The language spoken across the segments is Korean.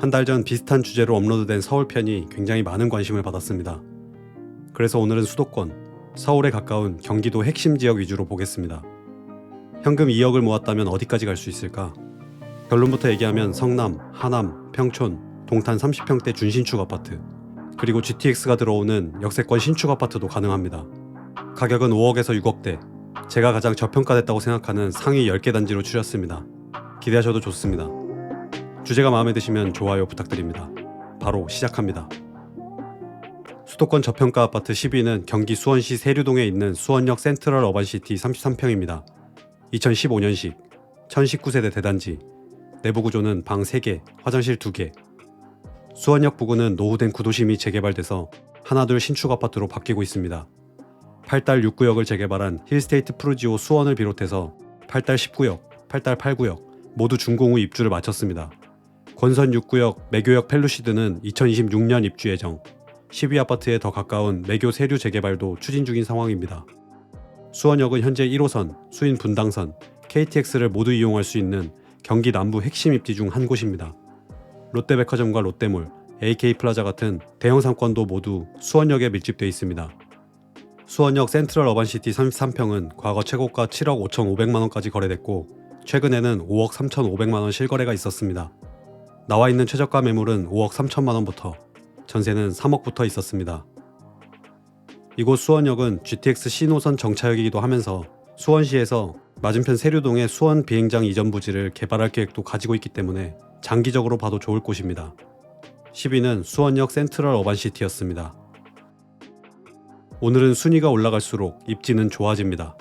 한 달 전 비슷한 주제로 업로드된 서울편이 굉장히 많은 관심을 받았습니다. 그래서 오늘은 수도권, 서울에 가까운 경기도 핵심 지역 위주로 보겠습니다. 현금 2억을 모았다면 어디까지 갈 수 있을까? 결론부터 얘기하면 성남, 하남, 평촌, 동탄 30평대 준신축 아파트, 그리고 GTX가 들어오는 역세권 신축 아파트도 가능합니다. 가격은 5억에서 6억대, 제가 가장 저평가됐다고 생각하는 상위 10개 단지로 추렸습니다. 기대하셔도 좋습니다. 주제가 마음에 드시면 좋아요 부탁드립니다. 바로 시작합니다. 수도권 저평가 아파트 10위는 경기 수원시 세류동에 있는 수원역 센트럴 어반시티 33평입니다. 2015년식, 1019세대 대단지, 내부 구조는 방 3개, 화장실 2개. 수원역 부근은 노후된 구도심이 재개발돼서 하나둘 신축 아파트로 바뀌고 있습니다. 8달 6구역을 재개발한 힐스테이트 프루지오 수원을 비롯해서 8달 10구역, 8달 8구역 모두 준공 후 입주를 마쳤습니다. 권선 6구역 매교역 펠루시드는 2026년 입주 예정, 10위 아파트에 더 가까운 매교 세류 재개발도 추진 중인 상황입니다. 수원역은 현재 1호선, 수인 분당선, KTX를 모두 이용할 수 있는 경기 남부 핵심 입지 중 한 곳입니다. 롯데백화점과 롯데몰, AK플라자 같은 대형 상권도 모두 수원역에 밀집되어 있습니다. 수원역 센트럴 어반시티 33평은 과거 최고가 7억 5,500만원까지 거래됐고 최근에는 5억 3,500만원 실거래가 있었습니다. 나와 있는 최저가 매물은 5억 3천만원부터, 전세는 3억부터 있었습니다. 이곳 수원역은 GTX 신호선 정차역이기도 하면서 수원시에서 맞은편 세류동의 수원 비행장 이전 부지를 개발할 계획도 가지고 있기 때문에 장기적으로 봐도 좋을 곳입니다. 10위는 수원역 센트럴 어반시티였습니다. 오늘은 순위가 올라갈수록 입지는 좋아집니다.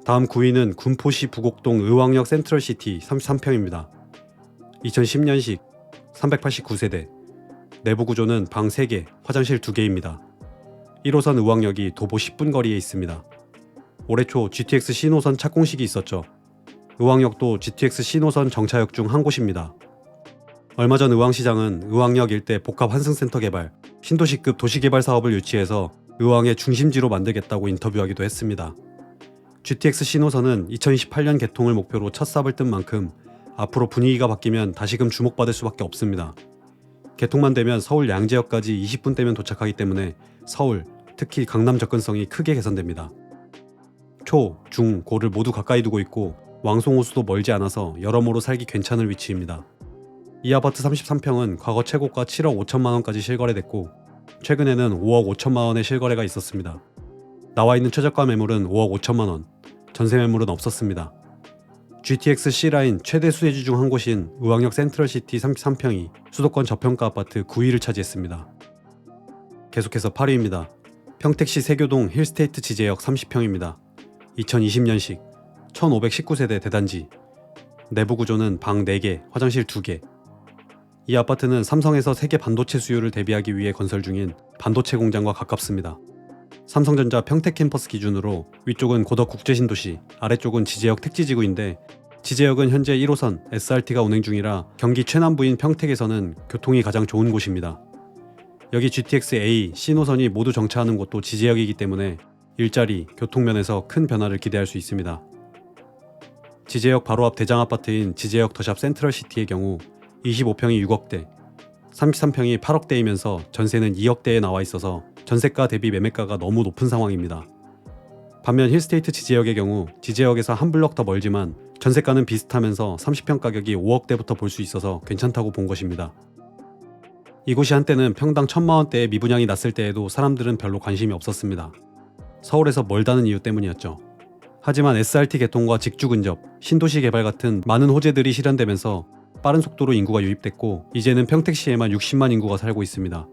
다음 9위는 군포시 부곡동 의왕역 센트럴시티 33평입니다. 2010년식, 389세대, 내부 구조는 방 3개, 화장실 2개입니다. 1호선 의왕역이 도보 10분 거리에 있습니다. 올해 초 GTX 신호선 착공식이 있었죠. 의왕역도 GTX 신호선 정차역 중 한 곳입니다. 얼마 전 의왕시장은 의왕역 일대 복합 환승센터 개발, 신도시급 도시개발 사업을 유치해서 의왕의 중심지로 만들겠다고 인터뷰하기도 했습니다. GTX 신호선은 2028년 개통을 목표로 첫 삽을 뜬 만큼 앞으로 분위기가 바뀌면 다시금 주목받을 수밖에 없습니다. 개통만 되면 서울 양재역까지 20분대면 도착하기 때문에 서울, 특히 강남 접근성이 크게 개선됩니다. 초, 중, 고를 모두 가까이 두고 있고 왕송호수도 멀지 않아서 여러모로 살기 괜찮을 위치입니다. 이 아파트 33평은 과거 최고가 7억 5천만원까지 실거래됐고 최근에는 5억 5천만원의 실거래가 있었습니다. 나와 있는 최저가 매물은 5억 5천만원, 전세 매물은 없었습니다. GTX C라인 최대 수혜주 중 한 곳인 의왕역 센트럴시티 33평이 수도권 저평가 아파트 9위를 차지했습니다. 계속해서 8위입니다. 평택시 세교동 힐스테이트 지제역 30평입니다. 2020년식, 1519세대 대단지, 내부 구조는 방 4개, 화장실 2개. 이 아파트는 삼성에서 세계 반도체 수요를 대비하기 위해 건설 중인 반도체 공장과 가깝습니다. 삼성전자 평택 캠퍼스 기준으로 위쪽은 고덕 국제신도시, 아래쪽은 지제역 택지지구인데 지제역은 현재 1호선 SRT가 운행 중이라 경기 최남부인 평택에서는 교통이 가장 좋은 곳입니다. 여기 GTX A, C노선이 모두 정차하는 곳도 지제역이기 때문에 일자리, 교통면에서 큰 변화를 기대할 수 있습니다. 지제역 바로 앞 대장아파트인 지제역 더샵 센트럴시티의 경우 25평이 6억대, 33평이 8억대이면서 전세는 2억대에 나와 있어서 전세가 대비 매매가가 너무 높은 상황입니다. 반면 힐스테이트 지제역의 경우 지제역에서 한 블럭 더 멀지만 전세가는 비슷하면서 30평 가격이 5억대부터 볼 수 있어서 괜찮다고 본 것입니다. 이곳이 한때는 평당 1,000만원대의 미분양이 났을 때에도 사람들은 별로 관심이 없었습니다. 서울에서 멀다는 이유 때문이었죠. 하지만 SRT 개통과 직주 근접, 신도시 개발 같은 많은 호재들이 실현되면서 빠른 속도로 인구가 유입됐고 이제는 평택시에만 60만 인구가 살고 있습니다.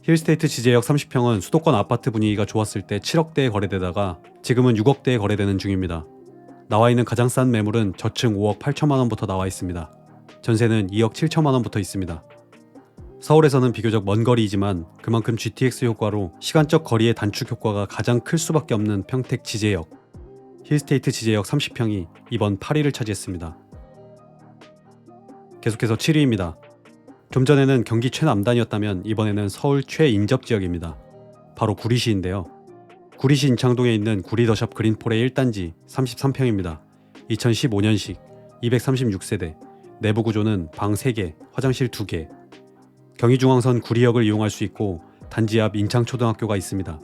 힐스테이트 지제역 30평은 수도권 아파트 분위기가 좋았을 때 7억대에 거래되다가 지금은 6억대에 거래되는 중입니다. 나와 있는 가장 싼 매물은 저층 5억 8천만원부터 나와 있습니다. 전세는 2억 7천만원부터 있습니다. 서울에서는 비교적 먼 거리이지만 그만큼 GTX 효과로 시간적 거리의 단축 효과가 가장 클 수밖에 없는 평택 지제역, 힐스테이트 지제역 30평이 이번 8위를 차지했습니다. 계속해서 7위입니다. 좀 전에는 경기 최남단이었다면 이번에는 서울 최인접지역입니다. 바로 구리시인데요. 구리시 인창동에 있는 구리더샵 그린폴의 1단지 33평입니다. 2015년식, 236세대, 내부 구조는 방 3개, 화장실 2개. 경의중앙선 구리역을 이용할 수 있고 단지 앞 인창초등학교가 있습니다.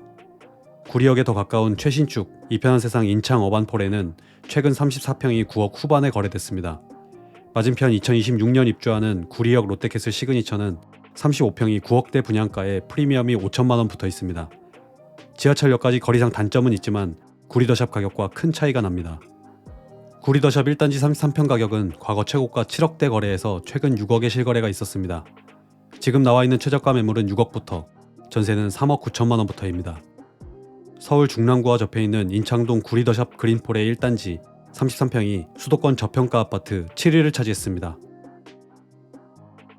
구리역에 더 가까운 최신축 이편한 세상 인창 어반폴에는 최근 34평이 9억 후반에 거래됐습니다. 맞은편 2026년 입주하는 구리역 롯데캐슬 시그니처는 35평이 9억대 분양가에 프리미엄이 5천만 원 붙어 있습니다. 지하철역까지 거리상 단점은 있지만 구리더샵 가격과 큰 차이가 납니다. 구리더샵 1단지 33평 가격은 과거 최고가 7억대 거래에서 최근 6억의 실거래가 있었습니다. 지금 나와 있는 최저가 매물은 6억부터, 전세는 3억 9천만 원부터입니다. 서울 중랑구와 접해 있는 인창동 구리더샵 그린폴의 1단지 33평이 수도권 저평가 아파트 7위를 차지했습니다.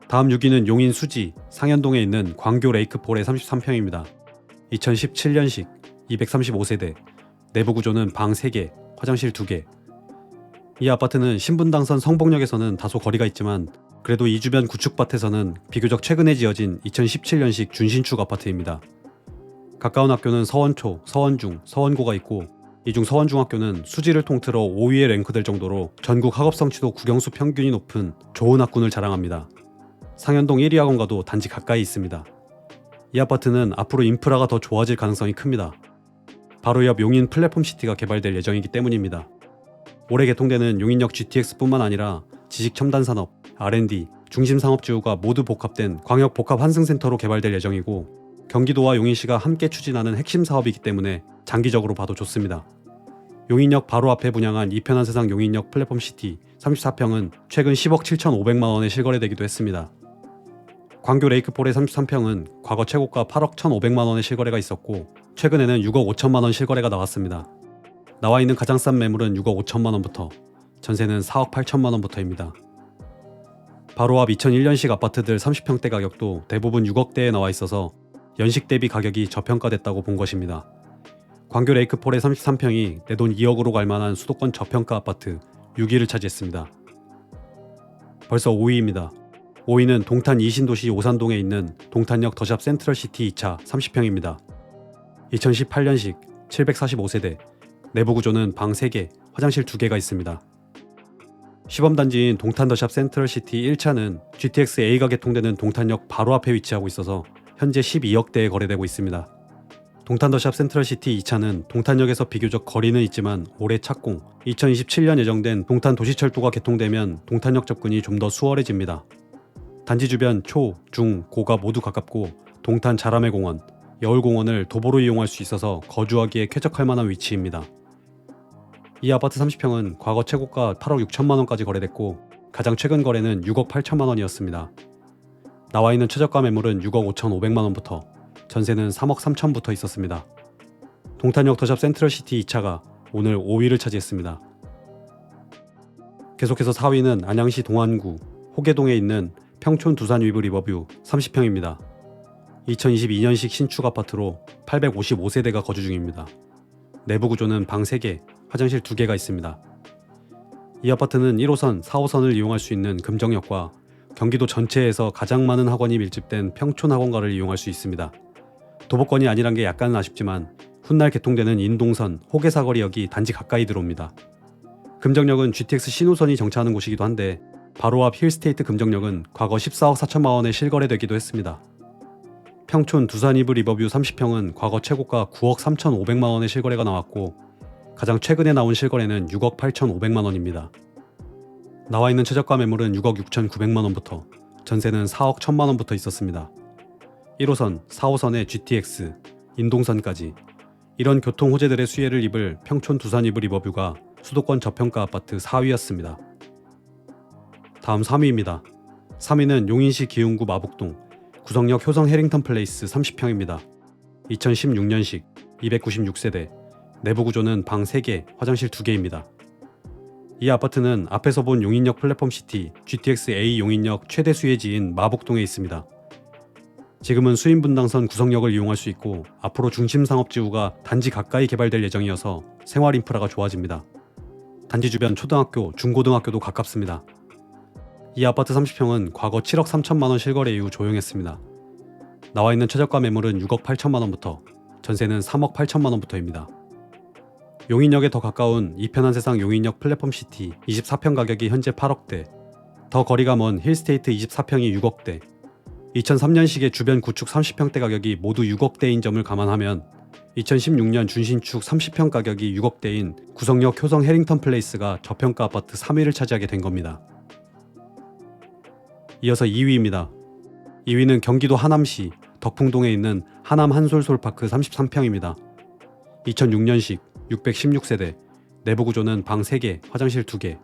다음 6위는 용인 수지 상현동에 있는 광교 레이크폴의 33평입니다. 2017년식 235세대, 내부 구조는 방 3개, 화장실 2개. 이 아파트는 신분당선 성복역에서는 다소 거리가 있지만 그래도 이 주변 구축밭에서는 비교적 최근에 지어진 2017년식 준신축 아파트입니다. 가까운 학교는 서원초, 서원중, 서원고가 있고 이 중 서원중학교는 수지를 통틀어 5위에 랭크될 정도로 전국 학업성취도 국영수 평균이 높은 좋은 학군을 자랑합니다. 상현동 1위 학원과도 단지 가까이 있습니다. 이 아파트는 앞으로 인프라가 더 좋아질 가능성이 큽니다. 바로 옆 용인 플랫폼시티가 개발될 예정이기 때문입니다. 올해 개통되는 용인역 GTX뿐만 아니라 지식첨단산업, R&D, 중심상업지구가 모두 복합된 광역복합환승센터로 개발될 예정이고 경기도와 용인시가 함께 추진하는 핵심 사업이기 때문에 장기적으로 봐도 좋습니다. 용인역 바로 앞에 분양한 이편한 세상 용인역 플랫폼시티 34평은 최근 10억 7,500만 원에 실거래되기도 했습니다. 광교 레이크폴의 33평은 과거 최고가 8억 1,500만 원의 실거래가 있었고 최근에는 6억 5천만 원 실거래가 나왔습니다. 나와 있는 가장 싼 매물은 6억 5천만 원부터, 전세는 4억 8천만 원부터입니다. 바로 앞 2001년식 아파트들 30평대 가격도 대부분 6억대에 나와 있어서 연식 대비 가격이 저평가됐다고 본 것입니다. 광교 레이크폴의 33평이 내 돈 2억으로 갈만한 수도권 저평가 아파트 6위를 차지했습니다. 벌써 5위입니다. 5위는 동탄 이신도시 오산동에 있는 동탄역 더샵 센트럴시티 2차 30평입니다. 2018년식 745세대, 내부 구조는 방 3개, 화장실 2개가 있습니다. 시범단지인 동탄 더샵 센트럴시티 1차는 GTX A가 개통되는 동탄역 바로 앞에 위치하고 있어서 현재 12억대에 거래되고 있습니다. 동탄 더샵 센트럴시티 2차는 동탄역에서 비교적 거리는 있지만 올해 착공, 2027년 예정된 동탄 도시철도가 개통되면 동탄역 접근이 좀 더 수월해집니다. 단지 주변 초, 중, 고가 모두 가깝고 동탄 자라매공원, 여울공원을 도보로 이용할 수 있어서 거주하기에 쾌적할 만한 위치입니다. 이 아파트 30평은 과거 최고가 8억 6천만 원까지 거래됐고 가장 최근 거래는 6억 8천만 원이었습니다. 나와 있는 최저가 매물은 6억 5,500만 원부터, 전세는 3억 3천부터 있었습니다. 동탄역 더샵 센트럴시티 2차가 오늘 5위를 차지했습니다. 계속해서 4위는 안양시 동안구 호계동에 있는 평촌 두산 위브 리버뷰 30평입니다. 2022년식 신축 아파트로 855세대가 거주 중입니다. 내부 구조는 방 3개, 화장실 2개가 있습니다. 이 아파트는 1호선, 4호선을 이용할 수 있는 금정역과 경기도 전체에서 가장 많은 학원이 밀집된 평촌 학원가를 이용할 수 있습니다. 도보권이 아니란 게 약간은 아쉽지만 훗날 개통되는 인동선, 호계사거리역이 단지 가까이 들어옵니다. 금정역은 GTX 신호선이 정차하는 곳이기도 한데 바로 앞 힐스테이트 금정역은 과거 14억 4천만 원에 실거래되기도 했습니다. 평촌 두산 이브 리버뷰 30평은 과거 최고가 9억 3,500만 원의 실거래가 나왔고 가장 최근에 나온 실거래는 6억 8,500만 원입니다. 나와 있는 최저가 매물은 6억 6,900만 원부터, 전세는 4억 1천만 원부터 있었습니다. 1호선, 4호선의 GTX, 인동선까지 이런 교통 호재들의 수혜를 입을 평촌 두산 이브 리버뷰가 수도권 저평가 아파트 4위였습니다. 다음 3위입니다. 3위는 용인시 기흥구 마북동 구성역 효성 해링턴 플레이스 30평입니다. 2016년식 296세대, 내부 구조는 방 3개, 화장실 2개입니다. 이 아파트는 앞에서 본 용인역 플랫폼시티 GTX A 용인역 최대 수혜지인 마북동에 있습니다. 지금은 수인분당선 구성역을 이용할 수 있고 앞으로 중심상업지구가 단지 가까이 개발될 예정이어서 생활 인프라가 좋아집니다. 단지 주변 초등학교, 중고등학교도 가깝습니다. 이 아파트 30평은 과거 7억 3천만 원 실거래 이후 조용했습니다. 나와 있는 최저가 매물은 6억 8천만 원부터, 전세는 3억 8천만 원부터입니다. 용인역에 더 가까운 이편한 세상 용인역 플랫폼시티 24평 가격이 현재 8억대, 더 거리가 먼 힐스테이트 24평이 6억대, 2003년식의 주변 구축 30평대 가격이 모두 6억대인 점을 감안하면 2016년 준신축 30평 가격이 6억대인 구성역 효성 해링턴 플레이스가 저평가 아파트 3위를 차지하게 된 겁니다. 이어서 2위입니다. 2위는 경기도 하남시 덕풍동에 있는 하남 한솔솔파크 33평입니다. 2006년식 616세대, 내부 구조는 방 3개, 화장실 2개.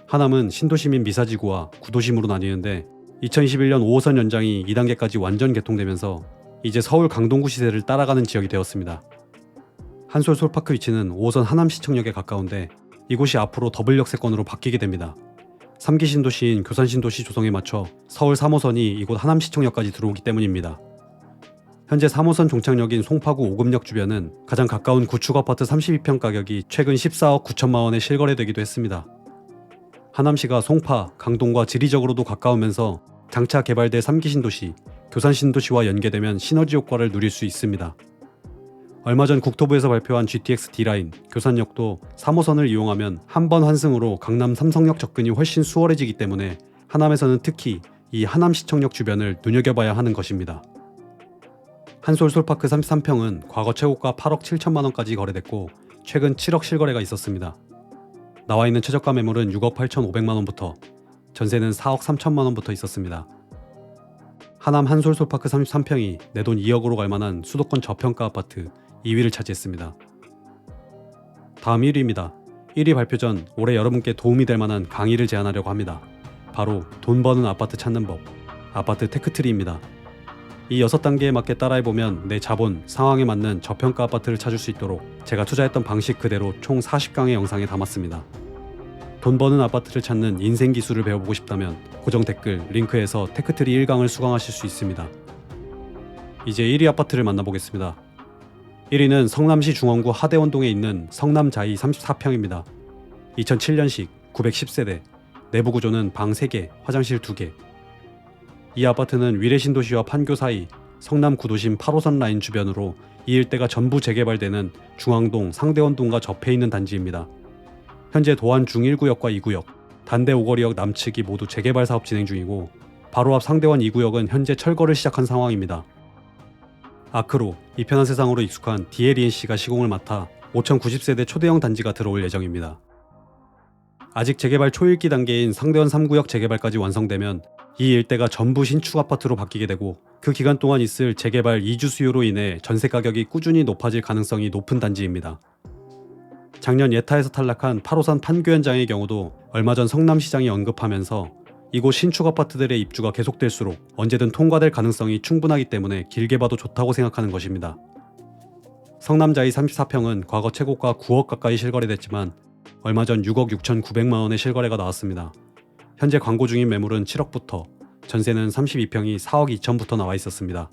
하남은 신도시민 미사지구와 구도심으로 나뉘는데 2021년 5호선 연장이 2단계까지 완전 개통되면서 이제 서울 강동구 시세를 따라가는 지역이 되었습니다. 한솔 솔파크 위치는 5호선 하남시청역에 가까운데 이곳이 앞으로 더블 역세권으로 바뀌게 됩니다. 3기 신도시인 교산 신도시 조성에 맞춰 서울 3호선이 이곳 하남시청역까지 들어오기 때문입니다. 현재 3호선 종착역인 송파구 오금역 주변은 가장 가까운 구축 아파트 32평 가격이 최근 14억 9천만 원에 실거래되기도 했습니다. 하남시가 송파, 강동과 지리적으로도 가까우면서 장차 개발될 3기 신도시, 교산 신도시와 연계되면 시너지 효과를 누릴 수 있습니다. 얼마 전 국토부에서 발표한 GTX D라인, 교산역도 3호선을 이용하면 한 번 환승으로 강남 삼성역 접근이 훨씬 수월해지기 때문에 하남에서는 특히 이 하남시청역 주변을 눈여겨봐야 하는 것입니다. 한솔 솔파크 33평은 과거 최고가 8억 7천만 원까지 거래됐고 최근 7억 실거래가 있었습니다. 나와 있는 최저가 매물은 6억 8천5백만 원부터, 전세는 4억 3천만 원부터 있었습니다. 하남 한솔 솔파크 33평이 내돈 2억으로 갈만한 수도권 저평가 아파트 2위를 차지했습니다. 다음 1위입니다. 1위 발표 전 올해 여러분께 도움이 될 만한 강의를 제안하려고 합니다. 바로 돈 버는 아파트 찾는 법, 아파트 테크트리입니다. 이 6단계에 맞게 따라해보면 내 자본, 상황에 맞는 저평가 아파트를 찾을 수 있도록 제가 투자했던 방식 그대로 총 40강의 영상에 담았습니다. 돈 버는 아파트를 찾는 인생 기술을 배워보고 싶다면 고정 댓글 링크에서 테크트리 1강을 수강하실 수 있습니다. 이제 1위 아파트를 만나보겠습니다. 1위는 성남시 중원구 하대원동에 있는 성남자이 34평입니다. 2007년식 910세대, 내부 구조는 방 3개, 화장실 2개. 이 아파트는 위례신도시와 판교 사이 성남 구도심 8호선 라인 주변으로 이 일대가 전부 재개발되는 중앙동, 상대원동과 접해 있는 단지입니다. 현재 도안 중1구역과 2구역, 단대 오거리역 남측이 모두 재개발 사업 진행 중이고 바로 앞 상대원 2구역은 현재 철거를 시작한 상황입니다. 아크로, 이 편한 세상으로 익숙한 DLENC가 시공을 맡아 5090세대 초대형 단지가 들어올 예정입니다. 아직 재개발 초일기 단계인 상대원 3구역 재개발까지 완성되면 이 일대가 전부 신축 아파트로 바뀌게 되고 그 기간 동안 있을 재개발 이주 수요로 인해 전세 가격이 꾸준히 높아질 가능성이 높은 단지입니다. 작년 예타에서 탈락한 8호선 판교 현장의 경우도 얼마 전 성남시장이 언급하면서 이곳 신축 아파트들의 입주가 계속될수록 언제든 통과될 가능성이 충분하기 때문에 길게 봐도 좋다고 생각하는 것입니다. 성남자이 34평은 과거 최고가 9억 가까이 실거래됐지만 얼마 전 6억 6천9백만 원의 실거래가 나왔습니다. 현재 광고 중인 매물은 7억부터, 전세는 32평이 4억 2천부터 나와 있었습니다.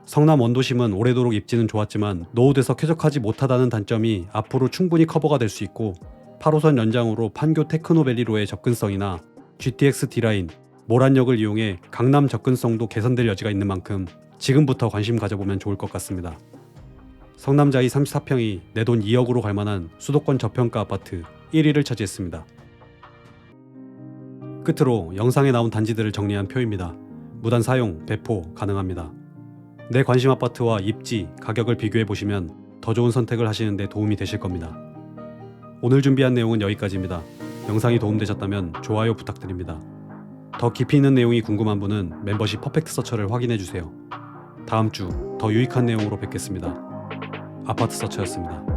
성남 원도심은 오래도록 입지는 좋았지만 노후돼서 쾌적하지 못하다는 단점이 앞으로 충분히 커버가 될 수 있고 8호선 연장으로 판교 테크노밸리로의 접근성이나 GTX D라인, 모란역을 이용해 강남 접근성도 개선될 여지가 있는 만큼 지금부터 관심 가져보면 좋을 것 같습니다. 성남자이 34평이 내돈 2억으로 갈만한 수도권 저평가 아파트 1위를 차지했습니다. 끝으로 영상에 나온 단지들을 정리한 표입니다. 무단 사용, 배포 가능합니다. 내 관심 아파트와 입지, 가격을 비교해보시면 더 좋은 선택을 하시는 데 도움이 되실 겁니다. 오늘 준비한 내용은 여기까지입니다. 영상이 도움되셨다면 좋아요 부탁드립니다. 더 깊이 있는 내용이 궁금한 분은 멤버십 퍼펙트 서처를 확인해주세요. 다음 주 더 유익한 내용으로 뵙겠습니다. 아파트 서처였습니다.